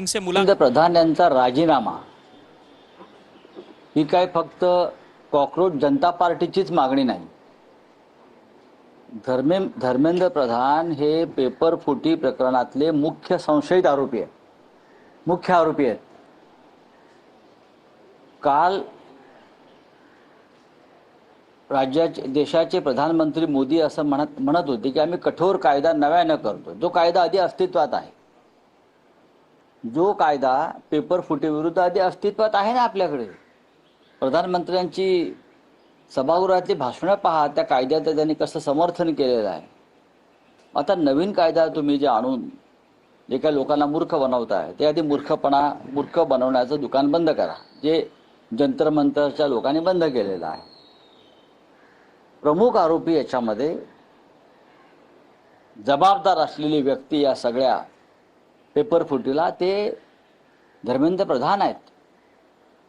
से मुलाकात। प्रधान यांचा राजीनामा ही काय फक्त कॉकरोच जनता पार्टीचीच मागणी नाही। धर्मेंद्र प्रधान हे पेपर फुटी प्रकरणातले मुख्य संशयित आरोपी आहेत, मुख्य आरोपी आहेत। काल राज्याचे देशाचे प्रधानमंत्री मोदी असं म्हणत होते की आम्ही कठोर कायदा नव्यानं करतो, जो कायदा आधी अस्तित्वात आहे, जो कायदा पेपर फुटी विरुद्ध आधी अस्तित्वात आहे ना आपल्याकडे। प्रधानमंत्र्यांची सभागृहातली भाषणं पहा, त्या कायद्याचं त्यांनी कसं समर्थन केलेलं आहे। आता नवीन कायदा तुम्ही जे आणून जे काही लोकांना मूर्ख बनवताय, ते आधी मूर्ख बनवण्याचं दुकान बंद करा, जे जंतर मंतरच्या लोकांनी बंद केलेलं आहे। प्रमुख आरोपी याच्यामध्ये जबाबदार असलेली व्यक्ती या सगळ्या पेपर फुटीला ते धर्मेंद्र प्रधान आहेत।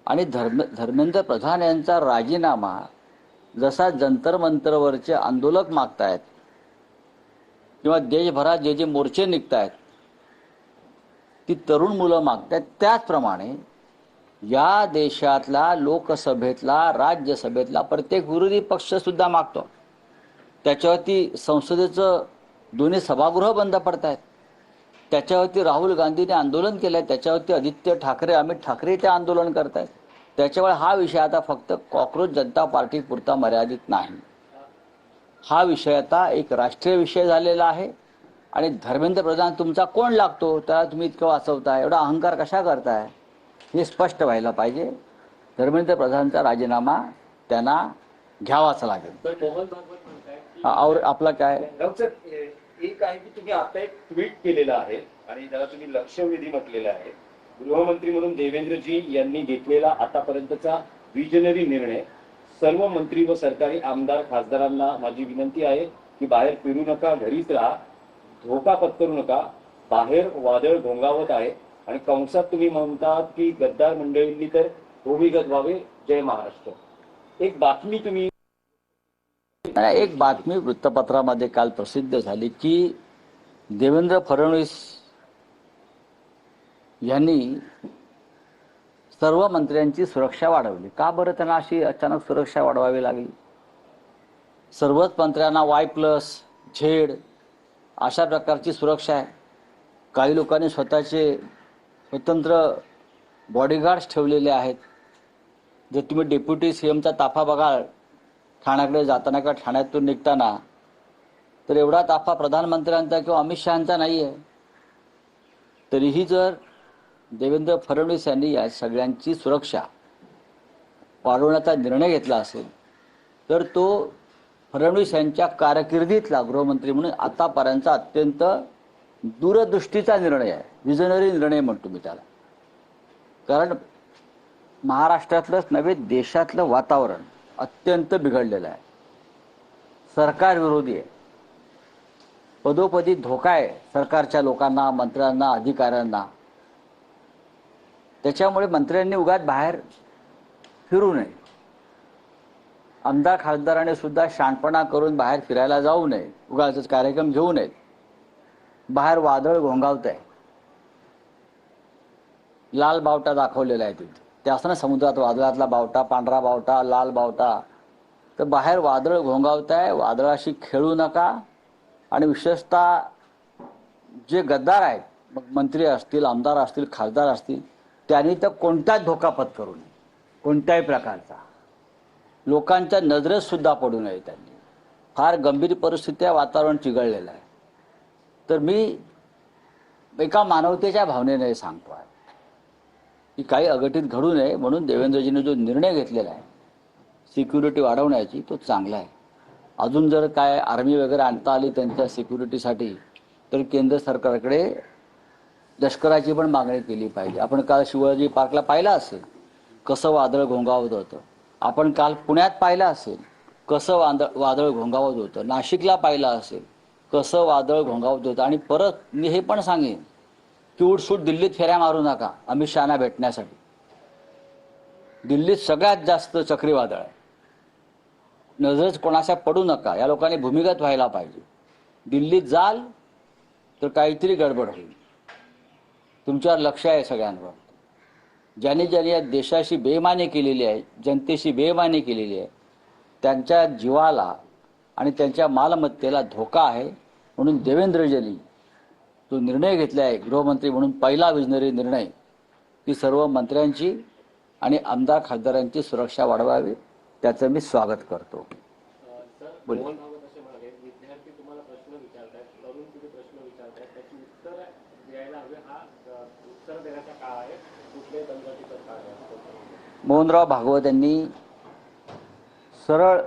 आणि धर्मेंद्र प्रधान यांचा राजीनामा जसा जंतर मंतरवरचे आंदोलक मागतायत किंवा देशभरात जे जे मोर्चे निघतायत ती तरुण मुलं मागतायत, त्याचप्रमाणे या देशातला लोकसभेतला राज्यसभेतला प्रत्येक विरोधी पक्ष सुद्धा मागतो। त्याच्यावरती संसदेचं दोन्ही सभागृह बंद पडतायत, त्याच्यावरती राहुल गांधीने आंदोलन केलंय, त्याच्यावरती आदित्य ठाकरे अमित ठाकरे ते आंदोलन करतायत। त्याच्यामुळे हा विषय आता फक्त कॉकरोच जनता पार्टी पुरता मर्यादित नाही, हा विषय आता एक राष्ट्रीय विषय झालेला आहे। आणि धर्मेंद्र प्रधान तुमचा कोण लागतो, त्याला तुम्ही इतकं वाचवताय, एवढा अहंकार कशा करताय, हे स्पष्ट व्हायला पाहिजे। धर्मेंद्र प्रधानचा राजीनामा त्यांना घ्यावाच लागेल। और आपला काय एक आहे की तुम्ही आता एक ट्विट केलेलं आहे आणि त्याला तुम्ही लक्षवेधी म्हटलेलं आहे। गृहमंत्री म्हणून देवेंद्रजी यांनी घेतलेला आतापर्यंतचा विजनरी निर्णय, सर्व मंत्री व सरकारी आमदार खासदारांना माझी विनंती आहे की बाहेर फिरू नका, घरीच राहा, धोका पत्करू नका, बाहेर वादळ घोंगावत आहे। आणि कंसात तुम्ही म्हणतात की गद्दार मंडळींनी तर भूमिगत व्हावे, जय महाराष्ट्र। एक बातमी वृत्तपत्रामध्ये काल प्रसिद्ध झाली की देवेंद्र फडणवीस यांनी सर्व मंत्र्यांची सुरक्षा वाढवली। का बरं त्यांना अशी अचानक सुरक्षा वाढवावी लागली? सर्वच मंत्र्यांना Y+Z अशा प्रकारची सुरक्षा आहे। काही लोकांनी स्वतःचे स्वतंत्र बॉडीगार्ड्स ठेवलेले आहेत। जर तुम्ही डेप्युटी सीएमचा ताफा बघाल ठाण्याकडे जाताना किंवा ठाण्यातून निघताना, तर एवढा ताफा प्रधानमंत्र्यांचा किंवा अमित शहांचा नाही आहे। तरीही जर देवेंद्र फडणवीस यांनी या सगळ्यांची सुरक्षा वाढवण्याचा निर्णय घेतला असेल, तर तो फडणवीस यांच्या कारकिर्दीतला गृहमंत्री म्हणून आतापर्यंतचा अत्यंत दूरदृष्टीचा निर्णय आहे, विजनरी निर्णय म्हणतो मी त्याला। कारण महाराष्ट्रातलंच नव्हे, देशातलं वातावरण अत्यंत बिघडलेलं आहे, सरकार विरोधी आहे, पदोपदी धोका आहे सरकारच्या लोकांना, मंत्र्यांना, अधिकाऱ्यांना। त्याच्यामुळे मंत्र्यांनी उगाच बाहेर फिरू नये, आमदार खासदारांनी सुद्धा शाणपणा करून बाहेर फिरायला जाऊ नये, उगाचच कार्यक्रम घेऊ नयेत। बाहेर वादळ घोंगावत आहे, लाल बावटा दाखवलेला आहे तिथे, ते असं ना समुद्रात वादळातला बावटा, पांढरा बावटा, लाल बावटा, तर बाहेर वादळ घोंगावत आहे, वादळाशी खेळू नका। आणि विशेषतः जे गद्दार आहेत, मग मंत्री असतील, आमदार असतील, खासदार असतील, त्यांनी तर कोणताच धोका पत्करू नये, कोणत्याही प्रकारचा, लोकांच्या नजरेत सुद्धा पडू नये त्यांनी। फार गंभीर परिस्थिती आहे, वातावरण चिघळलेलं आहे। तर मी एका मानवतेच्या भावनेने सांगतो आहे की काही अघटित घडू नये, म्हणून देवेंद्रजींनी जो निर्णय घेतलेला आहे सिक्युरिटी वाढवण्याची, तो चांगला आहे। अजून जर काय आर्मी वगैरे आणता आली त्यांच्या सिक्युरिटीसाठी, तर केंद्र सरकारकडे लष्कराची पण मागणी केली पाहिजे। आपण काल शिवाजी पार्कला पाहिलं असेल कसं वादळ घोंगावत होतं, आपण काल पुण्यात पाहिलं असेल कसं वादळ घोंगावत होतं, नाशिकला पाहिलं असेल कसं वादळ घोंगावत होतं। आणि परत मी हे पण सांगेन की उठसूट दिल्लीत फेऱ्या मारू नका अमित शहाना भेटण्यासाठी। दिल्लीत सगळ्यात जास्त चक्रीवादळ आहे, नजरेच कोणाच्या पडू नका, या लोकांनी भूमिगत व्हायला पाहिजे। दिल्लीत जाल तर काहीतरी गडबड होईल। तुमच्यावर लक्ष आहे सगळ्यांवर. ज्यांनी ज्यांनी या देशाशी बेईमानी केलेली आहे, जनतेशी बेईमानी केलेली आहे, त्यांच्या जीवाला आणि त्यांच्या मालमत्तेला धोका आहे. म्हणून देवेंद्रजींनी जो निर्णय घेतला आहे गृहमंत्री म्हणून पहिला विजनरी निर्णय, की सर्व मंत्र्यांची आणि आमदार खासदारांची सुरक्षा वाढवावी, त्याचं मी स्वागत करतो. बोला. मोहन भागवत असे म्हणाले, विद्यार्थी तुम्हाला प्रश्न विचारतायत, तरुण तुम्ही प्रश्न विचारतायत, त्याची उत्तर द्यायला हवे. हा उत्तर देण्याचा काळ आहे, कुठल्याही दंगतीचा काळ आहे. मोहनराव भागवत यांनी सरळ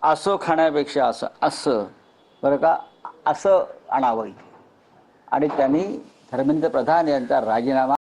असं खाण्यापेक्षा असं बरं का असं आणावं, आणि त्यांनी धर्मेंद्र प्रधान यांचा राजीनामा